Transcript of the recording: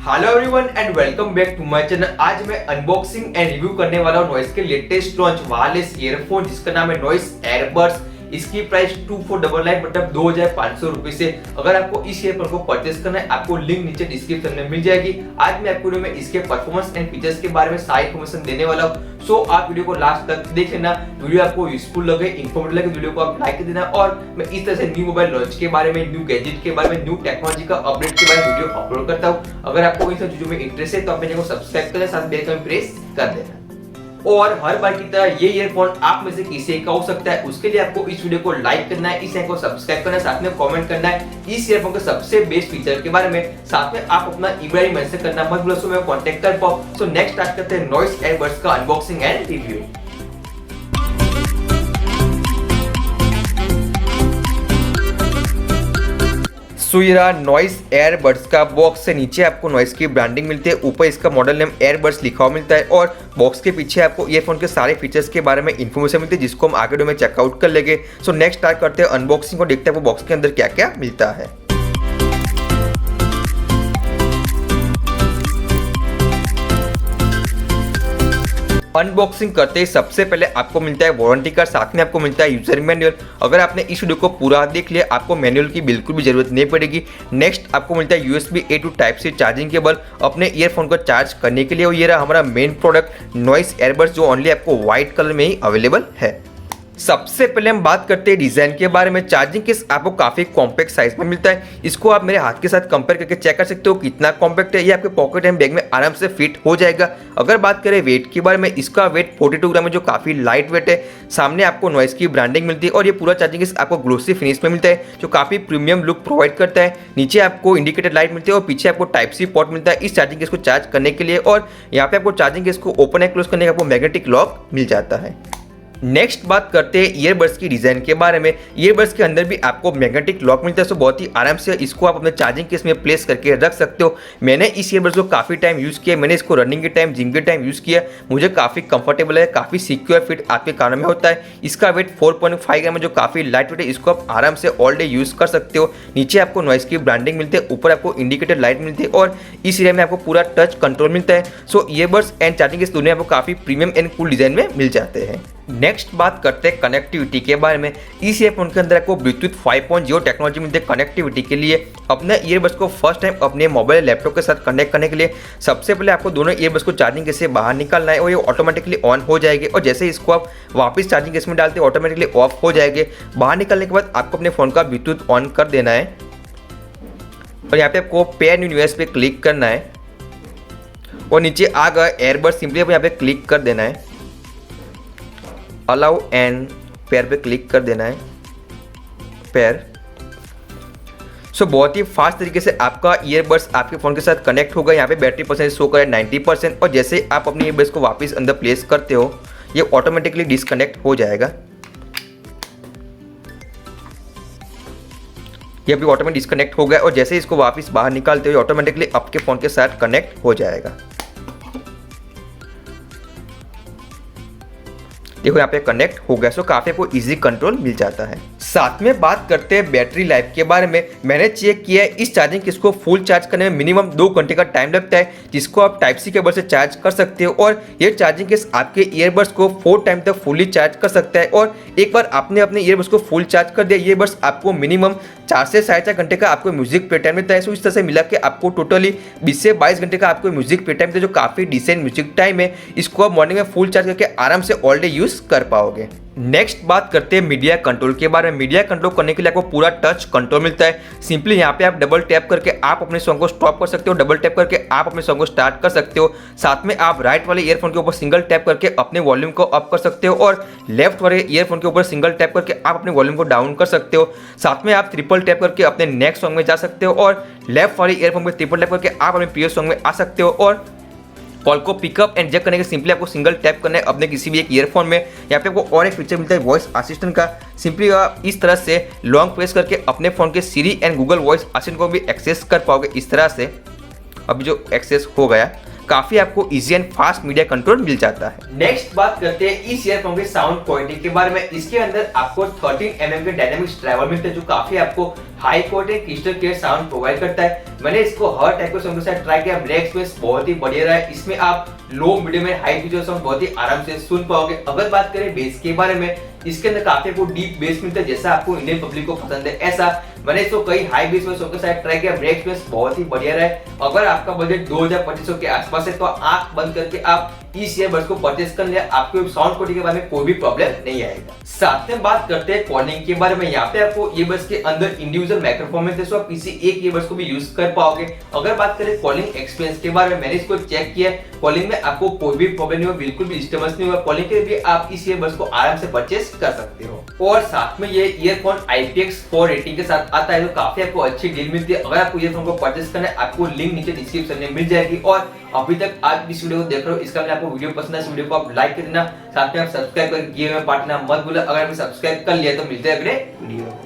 Hello everyone and welcome back to my channel. आज मैं unboxing and review करने वाला हूं नॉइस के लेटेस्ट लॉन्च वायरलेस ईयरफोन जिसका नाम है नॉइस एयरबड्स। इसकी प्राइस 2499 मतलब 2500 रुपए से। अगर आपको इस ईयरफोन को परचेस करना है आपको लिंक नीचे डिस्क्रिप्शन में मिल जाएगी। आज मैं आपको वीडियो में इसके परफॉर्मेंस एंड फीचर्स के बारे में सारी इन्फॉर्मेशन देने वाला हूं। सो आप वीडियो को लास्ट तक देख लेना। वीडियो आपको यूजफुल लगे, इन्फॉर्मेटिव लगे, वीडियो को आप लाइक कर देना। और मैं इस तरह से न्यू मोबाइल लॉन्च के बारे में, न्यू गैजेट के बारे में, न्यू टेक्नोलॉजी का अपडेट के बारे में वीडियो अपलोड करता हूं। अगर आपको इन सब चीजों में इंटरेस्ट है तो आप मेरे को सब्सक्राइब करें, साथ बेल आइकन प्रेस कर देना। और हर बार की तरह ये ईयरफोन आप में से किसी एक का हो सकता है, उसके लिए आपको इस वीडियो को लाइक करना है, इस चैनल को सब्सक्राइब करना है, साथ में कमेंट करना है इस ईयरफोन के सबसे बेस्ट फीचर के बारे में। साथ में आप अपना ईमेल मेंशन करना मत भूलो, सो मैं कांटेक्ट कर पाऊं। सो नेक्स्ट स्टार्ट करते हैं नॉइस एयरबड्स का अनबॉक्सिंग एंड रिव्यू। सो ये रहा नॉइस एयरबड्स का बॉक्स। से नीचे आपको नॉइस की ब्रांडिंग मिलती है, ऊपर इसका मॉडल नेम एयरबड्स लिखा हुआ मिलता है और बॉक्स के पीछे आपको ईयरफोन के सारे फीचर्स के बारे में इन्फॉर्मेशन मिलती है जिसको हम आगे वीडियो में चेकआउट कर लेंगे। सो नेक्स्ट स्टार्ट करते हैं अनबॉक्सिंग और देखते हैं वो बॉक्स के अंदर क्या क्या मिलता है। अनबॉक्सिंग करते ही सबसे पहले आपको मिलता है वारंटी कार्ड, साथ में आपको मिलता है यूजर मैनुअल। अगर आपने इस वीडियो को पूरा देख लिया आपको मैनुअल की बिल्कुल भी जरूरत नहीं पड़ेगी। नेक्स्ट आपको मिलता है USB A to Type C charging cable अपने ईयरफोन को चार्ज करने के लिए। और ये रहा हमारा मेन प्रोडक्ट नॉइस एयरबड्स जो ओनली आपको व्हाइट कलर में ही अवेलेबल है। सबसे पहले हम बात करते हैं डिजाइन के बारे में। चार्जिंग केस आपको काफी कॉम्पैक्ट साइज में मिलता है। इसको आप मेरे हाथ के साथ कंपेयर करके चेक कर सकते हो कितना कॉम्पैक्ट है। ये आपके पॉकेट एंड बैग में आराम से फिट हो जाएगा। अगर बात करें वेट के बारे में, इसका वेट 42 ग्राम है जो काफी लाइट वेट है। सामने आपको नॉइस की ब्रांडिंग मिलती है और ये पूरा चार्जिंग केस आपको ग्लोसी फिनिश में मिलता है जो काफी प्रीमियम लुक प्रोवाइड करता है। नीचे आपको इंडिकेटर लाइट मिलती है और पीछे आपको टाइप सी पोर्ट मिलता है इस चार्जिंग केस को चार्ज करने के लिए। और यहाँ पे आपको चार्जिंग केस को ओपन एंड क्लोज करने का आपको मैग्नेटिक लॉक मिल जाता है। नेक्स्ट बात करते हैं ईयरबड्स की डिजाइन के बारे में। ईयरबड्स के अंदर भी आपको मैग्नेटिक लॉक मिलता है, सो बहुत ही आराम से इसको आप अपने चार्जिंग केस में प्लेस करके रख सकते हो। मैंने इस ईयरबड्स को काफी टाइम यूज किया, मैंने इसको रनिंग के टाइम, जिम के टाइम यूज किया। मुझे काफी कंफर्टेबल है, काफी सिक्योर फिट आपके कानों में होता है। इसका वेट 4.5 ग्राम है जो काफी लाइट वेट है। इसको आप आराम से ऑल डे यूज कर सकते हो। नीचे आपको नॉइस की ब्रांडिंग मिलती है, ऊपर आपको इंडिकेटर लाइट मिलती है और इस एरिया में आपको पूरा टच कंट्रोल मिलता है। सो ईयरबड्स एंड चार्जिंग केस दोनों आपको काफी प्रीमियम एंड कूल डिजाइन में मिल जाते हैं। नेक्स्ट बात करते हैं कनेक्टिविटी के बारे में। इस ईयरफोन के अंदर आपको ब्लूटूथ 5.0 टेक्नोलॉजी मिलती है कनेक्टिविटी के लिए। अपने ईयरबड्स को फर्स्ट टाइम अपने मोबाइल लैपटॉप के साथ कनेक्ट करने के लिए सबसे पहले आपको दोनों ईयरबड्स को चार्जिंग केस से बाहर निकालना है और ये ऑटोमेटिकली ऑन हो जाएगी। और जैसे इसको आप वापस चार्जिंग केस में डालते हैं ऑटोमेटिकली ऑफ हो जाएंगे। बाहर निकालने के बाद आपको अपने फोन का ब्लूटूथ ऑन कर देना है और यहाँ पे आपको पेयर न्यू यूएस पे क्लिक करना है और नीचे आ गया एयरबड्स, सिंपली आप यहाँ पे क्लिक कर देना है, अलाउ एंड पेयर पे क्लिक कर देना है, पेयर। सो बहुत ही फास्ट तरीके से आपका ईयरबड्स आपके फ़ोन के साथ कनेक्ट होगा। यहाँ पे बैटरी परसेंट शो करे 90% और जैसे आप अपने ईयरबड्स को वापस अंदर प्लेस करते हो ये ऑटोमेटिकली डिस्कनेक्ट हो जाएगा। ये अभी ऑटोमेटिक डिस्कनेक्ट हो गया और जैसे इसको वापस बाहर निकालते हो ऑटोमेटिकली आपके फ़ोन के साथ कनेक्ट हो जाएगा। देखो यहाँ पे कनेक्ट हो गया। सो काफी आपको इजी कंट्रोल मिल जाता है। साथ में बात करते हैं बैटरी लाइफ के बारे में। मैंने चेक किया है इस चार्जिंग केस को फुल चार्ज करने में मिनिमम 2 घंटे का टाइम लगता है जिसको आप टाइप सी केबल से चार्ज कर सकते हो। और ये चार्जिंग केस आपके ईयरबड्स को 4 टाइम तक फुली चार्ज कर सकता है। और एक बार आपने अपने ईयरबड्स को फुल चार्ज कर दिया ईयरबड्स आपको मिनिमम 4 से 4.5 घंटे का आपको म्यूजिक प्ले टाइम मिलता है। सो इस तरह से मिला के आपको टोटली 20 से 22 घंटे का आपको म्यूजिक प्ले टाइम मिलता है जो काफी डिसेंट म्यूजिक टाइम है। इसको आप मॉर्निंग में फुल चार्ज करके आराम से ऑल डे यूज कर पाओगे। नेक्स्ट बात करते हैं मीडिया कंट्रोल के बारे में। मीडिया कंट्रोल करने के लिए आपको पूरा टच कंट्रोल मिलता है। सिंपली यहाँ पे आप डबल टैप करके आप अपने सॉन्ग को स्टॉप कर सकते हो, डबल टैप करके आप अपने सॉन्ग को स्टार्ट कर सकते हो। साथ में आप राइट वाले ईयरफोन के ऊपर सिंगल टैप करके अपने वॉल्यूम को अप कर सकते हो और लेफ्ट वाले ईयरफोन के ऊपर सिंगल टैप करके आप अपने वॉल्यूम को डाउन कर सकते हो। साथ में आप ट्रिपल टैप करके अपने नेक्स्ट सॉन्ग में जा सकते हो और लेफ्ट वाले ईयरफोन में ट्रिपल टैप करके आप अपने प्रीवियस सॉन्ग में आ सकते हो। और कॉल को पिकअप एंड जेक करने के सिंपली आपको सिंगल टैप करना है अपने किसी भी एक ईयरफोन में। यहाँ पे आपको और एक फीचर मिलता है वॉइस असिस्टेंट का। सिंपली आप इस तरह से लॉन्ग प्रेस करके अपने फोन के सीरी एंड गूगल वॉइस असिस्टेंट को भी एक्सेस कर पाओगे। इस तरह से अभी जो एक्सेस हो गया काफी आपको easy and fast media control मिल जाता है। नेक्स्ट बात करते हैं इस ईयरफोन की साउंड क्वालिटी के बारे में। इसके अंदर आपको 13 mm के डायनामिक्स ड्राइवर मिलते हैं जो काफी आपको high quality crystal clear sound provide करता है। मैंने इसको हर टाइप के साउंड के साथ ट्राई किया, ब्लैक एक्सपीरियंस बहुत ही बढ़िया रहा है। इसमें आप लो मीडियम में हाई पिच साउंड बहुत ही आराम से सुन पाओगे। अगर बात करें बेस के बारे में, इसके अंदर काफी आपको डीप बेस मिलता है जैसा आपको इंडियन पब्लिक को पसंद है ऐसा। मैंने इसको कई हाई बेस में के साथ ट्राई किया, ब्रेक एक्सपीरियंस बहुत ही बढ़िया रहा है। अगर आपका बजट 2000-2500 के आसपास है तो आंख बंद करके आप इस ईयरबड्स को परचेस कर ले, आपको साउंड क्वालिटी के बारे में कोई भी प्रॉब्लम नहीं आएगा। साथ में बात करते हैं कॉलिंग के बारे में। यहाँ पे आपको ईयरबड्स के अंदर इंडिविजुअल माइक्रोफोन है तो आप किसी एक ईयरबड्स को भी यूज कर पाओगे। अगर बात करें कॉलिंग एक्सपीरियंस के बारे में, मैंने इसको चेक किया, कॉलिंग में आपको कोई भी प्रॉब्लम नहीं हुआ, बिल्कुल भी डिस्टर्बेंस नहीं हुआ। कॉलिंग के लिए भी आप इस ईयरबड्स को आराम से परचेस कर सकते हो। और साथ में ये ईयरफोन IPX4 रेटिंग के साथ आता है तो काफी आपको अच्छी डील मिलती है। अगर आपको ईयरफोन को परचेस करना है, आपको लिंक नीचे डिस्क्रिप्शन में मिल जाएगी। और अभी तक आप इस वीडियो को देख रहे हो, इसका आपको वीडियो पसंद है, इस वीडियो को आप लाइक कर देना, साथ में आप सब्सक्राइब कर गिव में बांटना मत भूलना। अगर आपने सब्सक्राइब कर लिया तो मिलते हैं अगले वीडियो में।